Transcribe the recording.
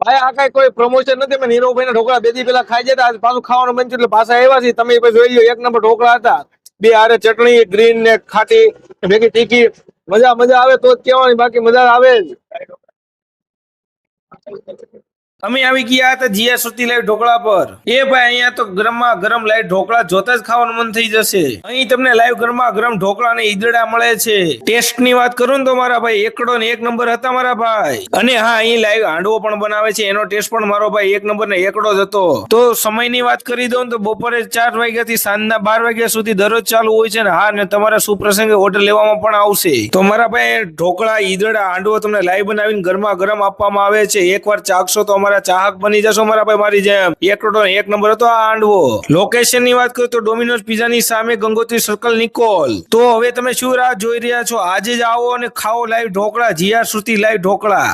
ભાઈ આ કઈ કોઈ પ્રમોશન નથી, મેં નીરવભાઈ ના ઢોકળા 2 દી પેલા ખાઈ જતા, આજ પાછું ખાવાનું બન્યું એટલે પાછા આવ્યા છે. તમે જોઈ લો, 1 નંબર ઢોકળા હતા. 2 હારે ચટણી ગ્રીન ને ખાટી ભેગી તીખી. મજા આવે તો જ કહેવાની, બાકી મજા આવે જ. અમે આવી ગયા હતા જીયા શ્રુતિ લાઈવ ઢોકળા પર. એ ભાઈ અહીંયા તો ગરમા ગરમ લાઈવ ઢોકળા જોતા જ ખાવાનું મન થઈ જશે. અહીં તમને લાઈવ ગરમા ગરમ ઢોકળા ને ઈદડા મળે છે. ટેસ્ટ ની વાત કરું ને તો મારા ભાઈ એકડો ને 1 નંબર હતા મારા ભાઈ. અને હા, અહીં લાઈવ હાંડવો પણ બનાવે છે, એનો ટેસ્ટ પણ મારો ભાઈ 1 નંબર ને એકડો જ હતો. તો સમયની વાત કરી દઉં તો બપોરે 4 વાગ્યા થી સાંજના 12 વાગ્યા સુધી દરરોજ ચાલુ હોય છે ને. હા, ને તમારા સુપ્રસંગે ઓર્ડર લેવામાં પણ આવશે. તો મારા ભાઈ ઢોકળા ઈદડા હાંડવો તમને લાઈવ બનાવીને ગરમા ગરમ આપવામાં આવે છે. એકવાર ચાખશો તો ચાહક બની જશો મારા ભાઈ, મારી જેમ. એકડો 1 નંબર હતો આ હાંડવો. લોકેશન ની વાત કરું તો ડોમિનોઝ પિઝા ની સામે ગંગોત્રી સર્કલ નિકોલ. તો હવે તમે શું રાહ જોઈ રહ્યા છો? આજે જ આવો અને ખાઓ લાઈવ ઢોકળા, જીયા શ્રુતિ લાઈવ ઢોકળા.